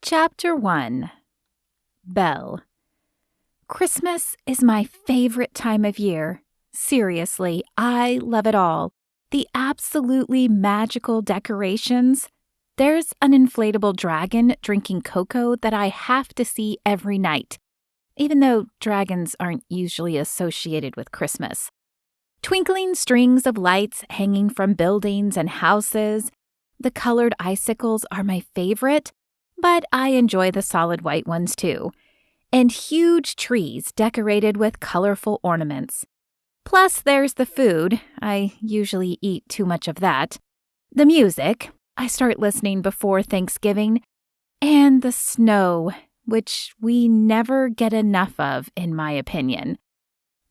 Chapter 1. Belle. Christmas is my favorite time of year. Seriously, I love it all. The absolutely magical decorations. There's an inflatable dragon drinking cocoa that I have to see every night, even though dragons aren't usually associated with Christmas. Twinkling strings of lights hanging from buildings and houses. The colored icicles are my favorite, but I enjoy the solid white ones too. And huge trees decorated with colorful ornaments. Plus, there's the food. I usually eat too much of that. The music. I start listening before Thanksgiving. And the snow, which we never get enough of, in my opinion.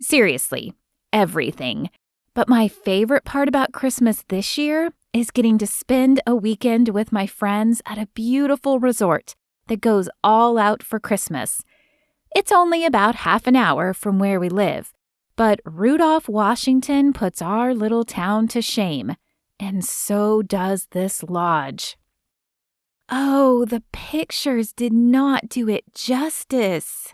Seriously, everything. But my favorite part about Christmas this year is getting to spend a weekend with my friends at a beautiful resort that goes all out for Christmas. It's only about half an hour from where we live, but Rudolph, Washington puts our little town to shame, and so does this lodge. Oh, the pictures did not do it justice.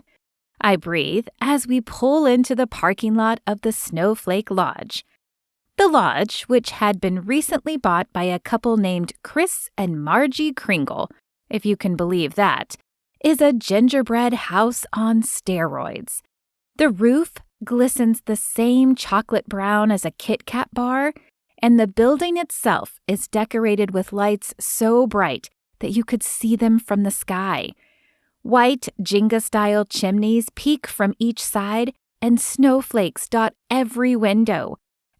I breathe as we pull into the parking lot of the Snowflake Lodge. The lodge, which had been recently bought by a couple named Chris and Margie Kringle, if you can believe that, is a gingerbread house on steroids. The roof glistens the same chocolate brown as a Kit Kat bar, and the building itself is decorated with lights so bright that you could see them from the sky. White Jenga-style chimneys peek from each side, and snowflakes dot every window,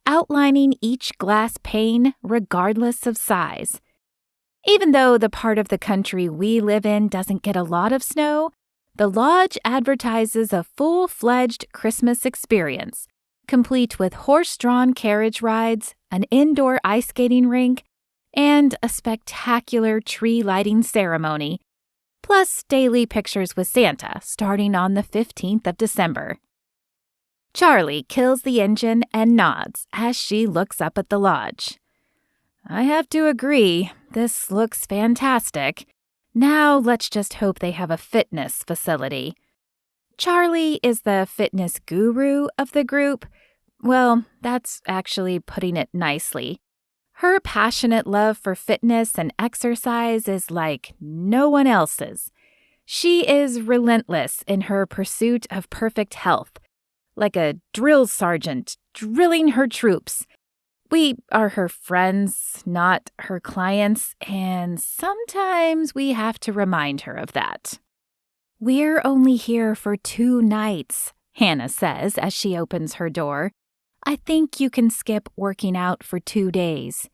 outlining each glass pane regardless of size. Even though the part of the country we live in doesn't get a lot of snow, the lodge advertises a full-fledged Christmas experience, complete with horse-drawn carriage rides, an indoor ice skating rink, and a spectacular tree lighting ceremony, plus daily pictures with Santa starting on the 15th of December. Charlie kills the engine and nods as she looks up at the lodge. I have to agree, this looks fantastic. Now let's just hope they have a fitness facility. Charlie is the fitness guru of the group. Well, that's actually putting it nicely. Her passionate love for fitness and exercise is like no one else's. She is relentless in her pursuit of perfect health, like a drill sergeant drilling her troops. We are her friends, not her clients, and sometimes we have to remind her of that. We're only here for 2 nights, Hannah says as she opens her door. I think you can skip working out for 2 days.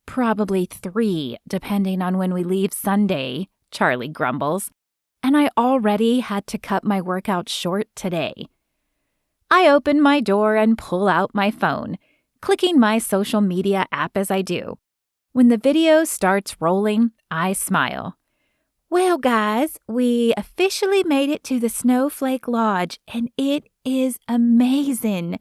Probably 3, depending on when we leave Sunday, Charlie grumbles, and I already had to cut my workout short today. I open my door and pull out my phone, clicking my social media app as I do. When the video starts rolling, I smile. Well, guys, we officially made it to the Snowflake Lodge, and it is amazing.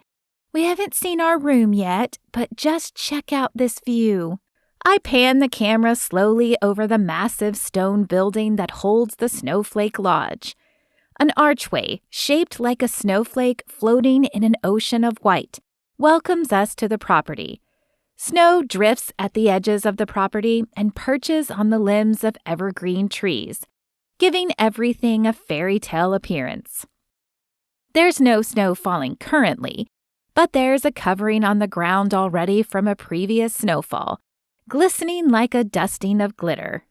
We haven't seen our room yet, but just check out this view. I pan the camera slowly over the massive stone building that holds the Snowflake Lodge. An archway, shaped like a snowflake floating in an ocean of white, welcomes us to the property. Snow drifts at the edges of the property and perches on the limbs of evergreen trees, giving everything a fairy tale appearance. There's no snow falling currently, but there's a covering on the ground already from a previous snowfall, glistening like a dusting of glitter.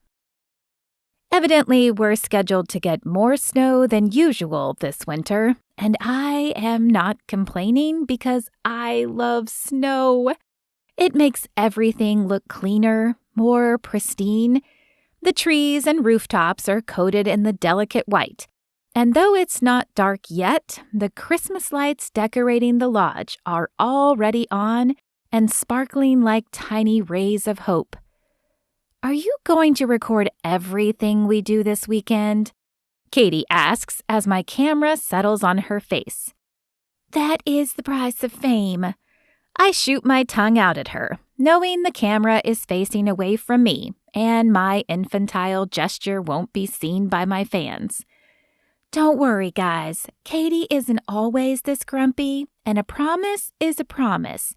Evidently, we're scheduled to get more snow than usual this winter, and I am not complaining because I love snow. It makes everything look cleaner, more pristine. The trees and rooftops are coated in the delicate white, and though it's not dark yet, the Christmas lights decorating the lodge are already on and sparkling like tiny rays of hope. Are you going to record everything we do this weekend? Katie asks as my camera settles on her face. That is the price of fame. I shoot my tongue out at her, knowing the camera is facing away from me and my infantile gesture won't be seen by my fans. Don't worry, guys. Katie isn't always this grumpy, and a promise is a promise.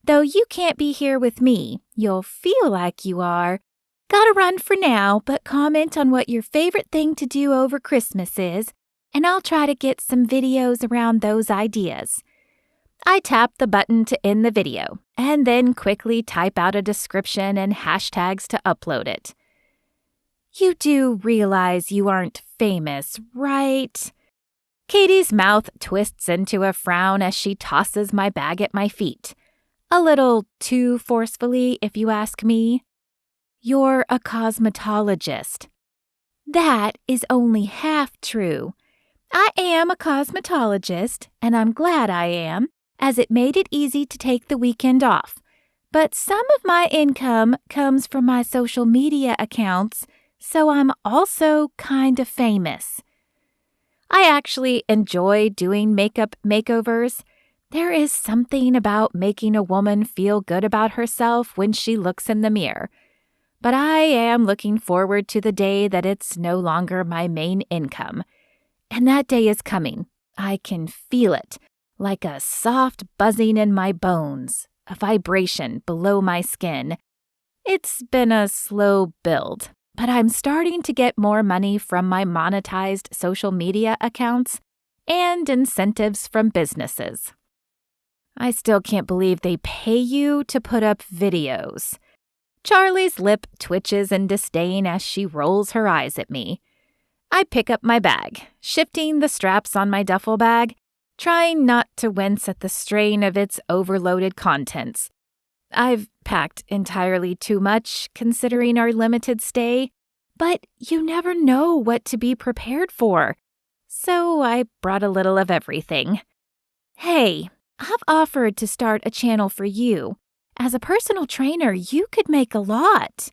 Though you can't be here with me, you'll feel like you are. Gotta run for now, but comment on what your favorite thing to do over Christmas is, and I'll try to get some videos around those ideas. I tap the button to end the video, and then quickly type out a description and hashtags to upload it. You do realize you aren't famous, right? Katie's mouth twists into a frown as she tosses my bag at my feet. A little too forcefully, if you ask me. You're a cosmetologist. That is only half true. I am a cosmetologist, and I'm glad I am, as it made it easy to take the weekend off. But some of my income comes from my social media accounts, so I'm also kind of famous. I actually enjoy doing makeup makeovers. There is something about making a woman feel good about herself when she looks in the mirror. But I am looking forward to the day that it's no longer my main income. And that day is coming. I can feel it, like a soft buzzing in my bones, a vibration below my skin. It's been a slow build, but I'm starting to get more money from my monetized social media accounts and incentives from businesses. I still can't believe they pay you to put up videos. Charlie's lip twitches in disdain as she rolls her eyes at me. I pick up my bag, shifting the straps on my duffel bag, trying not to wince at the strain of its overloaded contents. I've packed entirely too much, considering our limited stay, but you never know what to be prepared for. So I brought a little of everything. Hey, I've offered to start a channel for you. As a personal trainer, you could make a lot.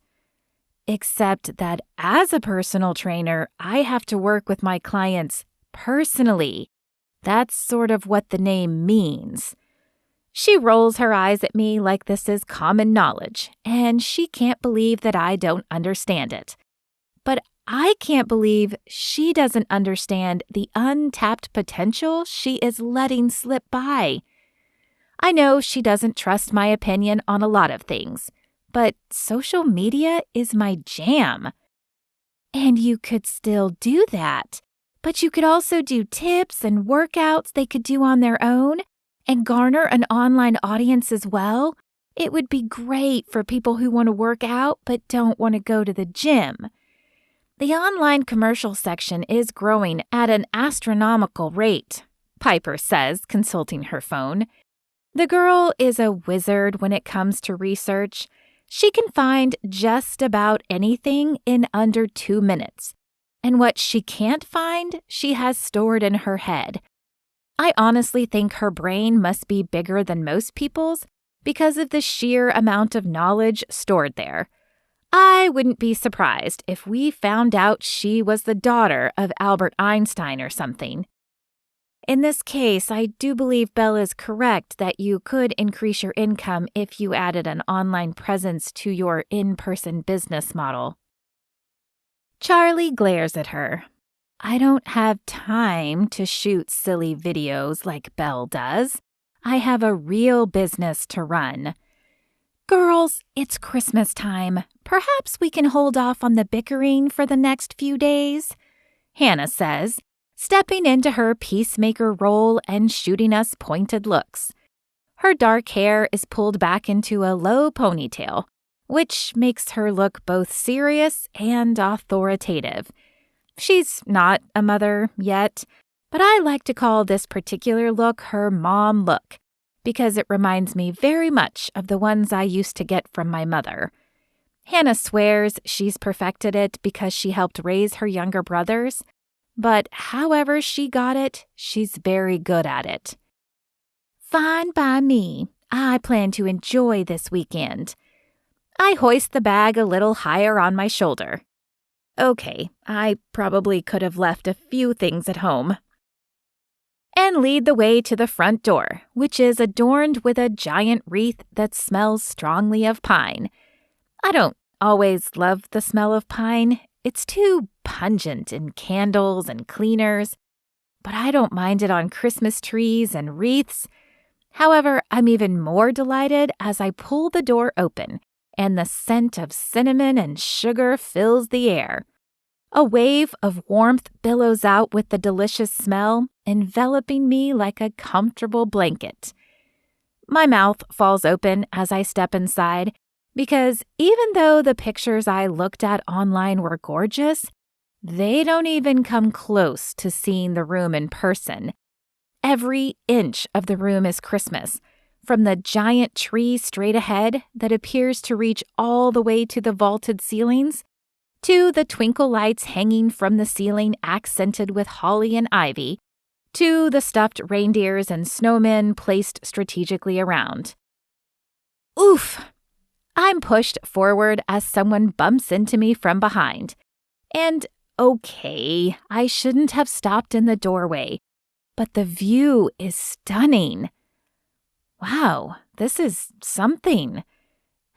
Except that as a personal trainer, I have to work with my clients personally. That's sort of what the name means. She rolls her eyes at me like this is common knowledge, and she can't believe that I don't understand it. But I can't believe she doesn't understand the untapped potential she is letting slip by. I know she doesn't trust my opinion on a lot of things, but social media is my jam. And you could still do that, but you could also do tips and workouts they could do on their own and garner an online audience as well. It would be great for people who want to work out but don't want to go to the gym. The online commercial section is growing at an astronomical rate, Piper says, consulting her phone. The girl is a wizard when it comes to research. She can find just about anything in under 2 minutes. And what she can't find, she has stored in her head. I honestly think her brain must be bigger than most people's because of the sheer amount of knowledge stored there. I wouldn't be surprised if we found out she was the daughter of Albert Einstein or something. In this case, I do believe Belle is correct that you could increase your income if you added an online presence to your in-person business model. Charlie glares at her. I don't have time to shoot silly videos like Belle does. I have a real business to run. Girls, it's Christmas time. Perhaps we can hold off on the bickering for the next few days, Hannah says, stepping into her peacemaker role and shooting us pointed looks. Her dark hair is pulled back into a low ponytail, which makes her look both serious and authoritative. She's not a mother yet, but I like to call this particular look her mom look, because it reminds me very much of the ones I used to get from my mother. Hannah swears she's perfected it because she helped raise her younger brothers, but however she got it, she's very good at it. Fine by me. I plan to enjoy this weekend. I hoist the bag a little higher on my shoulder. Okay, I probably could have left a few things at home. and lead the way to the front door, which is adorned with a giant wreath that smells strongly of pine. I don't always love the smell of pine. It's too pungent in candles and cleaners, but I don't mind it on Christmas trees and wreaths. However, I'm even more delighted as I pull the door open and the scent of cinnamon and sugar fills the air. A wave of warmth billows out with the delicious smell, enveloping me like a comfortable blanket. My mouth falls open as I step inside because even though the pictures I looked at online were gorgeous, they don't even come close to seeing the room in person. Every inch of the room is Christmas, from the giant tree straight ahead that appears to reach all the way to the vaulted ceilings, to the twinkle lights hanging from the ceiling accented with holly and ivy, to the stuffed reindeers and snowmen placed strategically around. Oof! I'm pushed forward as someone bumps into me from behind. And okay, I shouldn't have stopped in the doorway, but the view is stunning. Wow, this is something.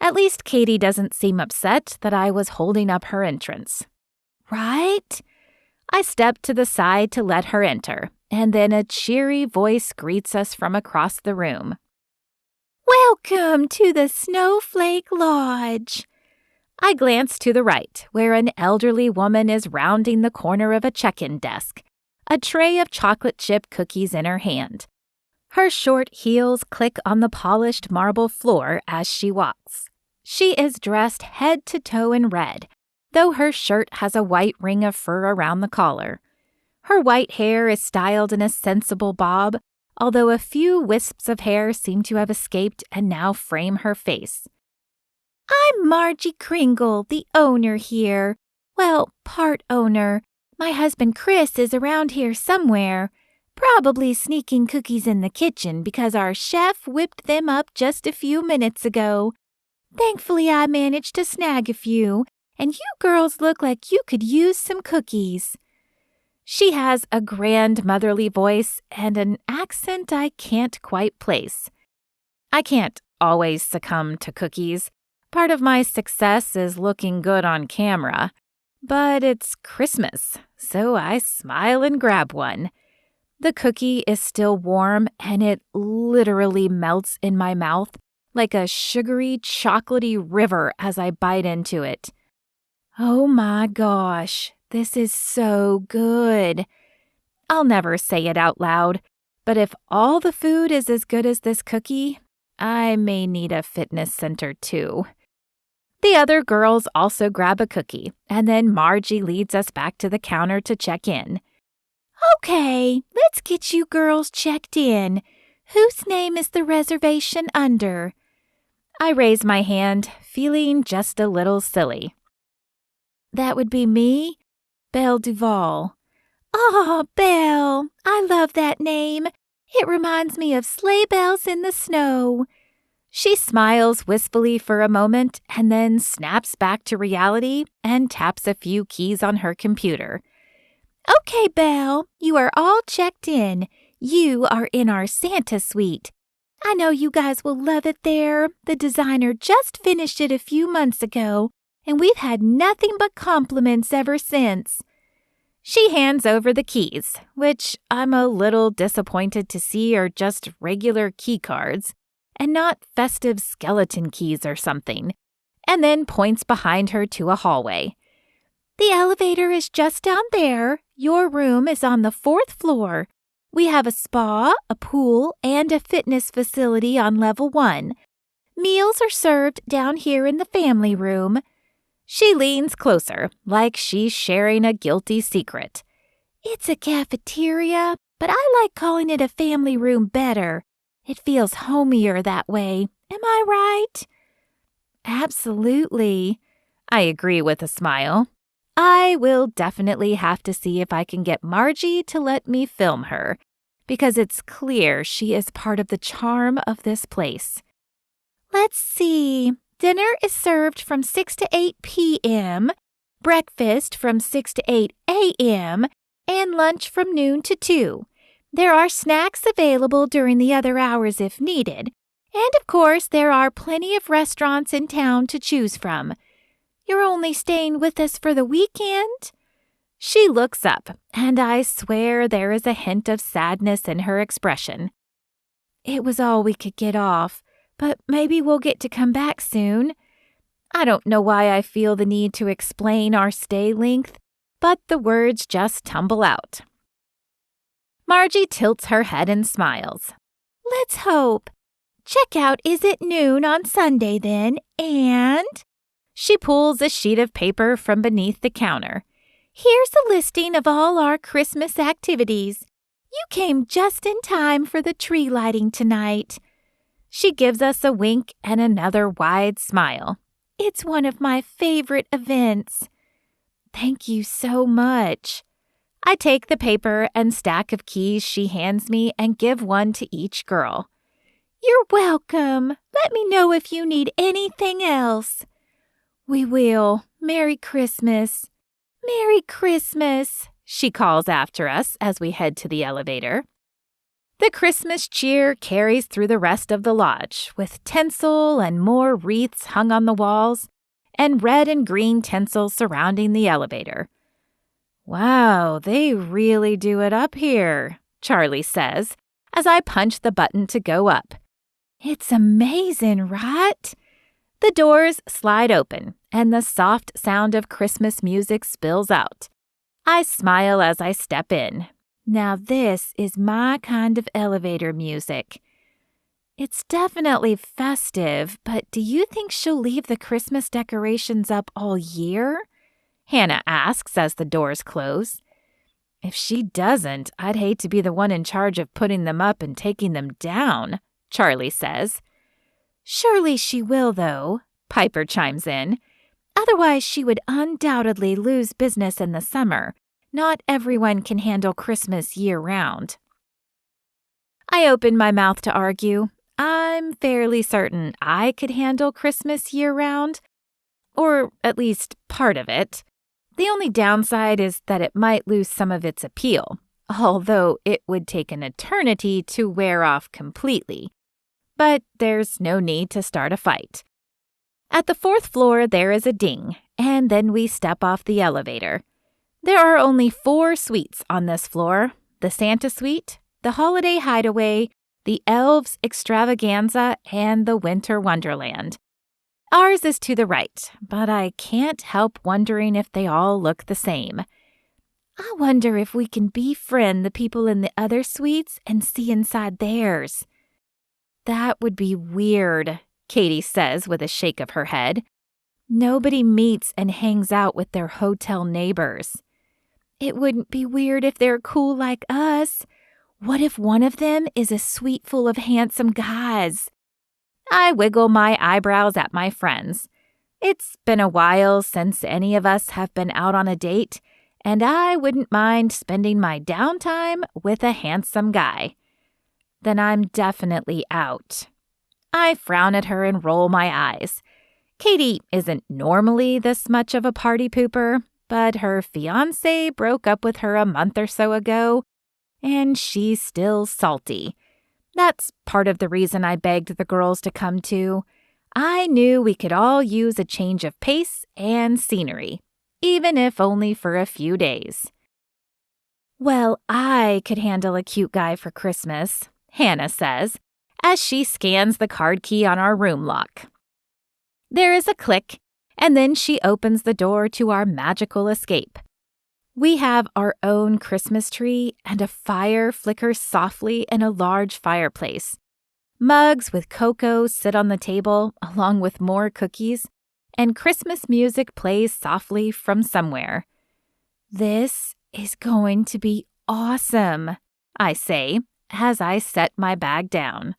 At least Katie doesn't seem upset that I was holding up her entrance. Right? I step to the side to let her enter, and then a cheery voice greets us from across the room. Welcome to the Snowflake Lodge. I glance to the right, where an elderly woman is rounding the corner of a check-in desk, a tray of chocolate chip cookies in her hand. Her short heels click on the polished marble floor as she walks. She is dressed head to toe in red, though her shirt has a white ring of fur around the collar. Her white hair is styled in a sensible bob, although a few wisps of hair seem to have escaped and now frame her face. I'm Margie Kringle, the owner here. Well, part owner. My husband Chris is around here somewhere, probably sneaking cookies in the kitchen because our chef whipped them up just a few minutes ago. Thankfully, I managed to snag a few, and you girls look like you could use some cookies. She has a grand motherly voice and an accent I can't quite place. I can't always succumb to cookies. Part of my success is looking good on camera. But it's Christmas, so I smile and grab one. The cookie is still warm, and it literally melts in my mouth like a sugary, chocolatey river as I bite into it. Oh my gosh, this is so good. I'll never say it out loud, but if all the food is as good as this cookie, I may need a fitness center too. The other girls also grab a cookie, and then Margie leads us back to the counter to check in. Okay, let's get you girls checked in. Whose name is the reservation under? I raise my hand, feeling just a little silly. That would be me, Belle Duval. Oh, Belle, I love that name. It reminds me of sleigh bells in the snow. She smiles wistfully for a moment and then snaps back to reality and taps a few keys on her computer. Okay, Belle, you are all checked in. You are in our Santa suite. I know you guys will love it there. The designer just finished it a few months ago, and we've had nothing but compliments ever since. She hands over the keys, which I'm a little disappointed to see are just regular key cards and not festive skeleton keys or something, and then points behind her to a hallway. The elevator is just down there. Your room is on the 4th floor. We have a spa, a pool, and a fitness facility on level 1. Meals are served down here in the family room. She leans closer, like she's sharing a guilty secret. It's a cafeteria, but I like calling it a family room better. It feels homier that way. Am I right? Absolutely. I agree with a smile. I will definitely have to see if I can get Margie to let me film her, because it's clear she is part of the charm of this place. Let's see. Dinner is served from 6 to 8 p.m., breakfast from 6 to 8 a.m., and lunch from noon to 2. There are snacks available during the other hours if needed, and of course there are plenty of restaurants in town to choose from. You're only staying with us for the weekend?" She looks up, and I swear there is a hint of sadness in her expression. "It was all we could get off, but maybe we'll get to come back soon." I don't know why I feel the need to explain our stay length, but the words just tumble out. Margie tilts her head and smiles. "Let's hope. Checkout is at noon on Sunday then, and—" She pulls a sheet of paper from beneath the counter. "Here's a listing of all our Christmas activities. You came just in time for the tree lighting tonight." She gives us a wink and another wide smile. "It's one of my favorite events." "Thank you so much." I take the paper and stack of keys she hands me and give one to each girl. "You're welcome. Let me know if you need anything else." "We will. Merry Christmas." "Merry Christmas," she calls after us as we head to the elevator. The Christmas cheer carries through the rest of the lodge, with tinsel and more wreaths hung on the walls, and red and green tinsel surrounding the elevator. "Wow, they really do it up here," Charlie says, as I punch the button to go up. "It's amazing, right?" The doors slide open, and the soft sound of Christmas music spills out. I smile as I step in. Now this is my kind of elevator music. "It's definitely festive, but do you think she'll leave the Christmas decorations up all year?" Hannah asks as the doors close. "If she doesn't, I'd hate to be the one in charge of putting them up and taking them down," Charlie says. "Surely she will, though," Piper chimes in. "Otherwise she would undoubtedly lose business in the summer. Not everyone can handle Christmas year-round." I open my mouth to argue. I'm fairly certain I could handle Christmas year-round, or at least part of it. The only downside is that it might lose some of its appeal, although it would take an eternity to wear off completely. But there's no need to start a fight. At the 4th floor, there is a ding, and then we step off the elevator. There are only 4 suites on this floor: the Santa Suite, the Holiday Hideaway, the Elves Extravaganza, and the Winter Wonderland. Ours is to the right, but I can't help wondering if they all look the same. I wonder if we can befriend the people in the other suites and see inside theirs. That would be weird, Katie says with a shake of her head. Nobody meets and hangs out with their hotel neighbors. It wouldn't be weird if they're cool like us. What if one of them is a suite full of handsome guys? I wiggle my eyebrows at my friends. It's been a while since any of us have been out on a date, and I wouldn't mind spending my downtime with a handsome guy. Then I'm definitely out. I frown at her and roll my eyes. Katie isn't normally this much of a party pooper, but her fiancé broke up with her a month or so ago, and she's still salty. That's part of the reason I begged the girls to come too. I knew we could all use a change of pace and scenery, even if only for a few days. "Well, I could handle a cute guy for Christmas," Hannah says, as she scans the card key on our room lock. There is a click, and then she opens the door to our magical escape. We have our own Christmas tree, and a fire flickers softly in a large fireplace. Mugs with cocoa sit on the table, along with more cookies, and Christmas music plays softly from somewhere. "This is going to be awesome," I say as I set my bag down.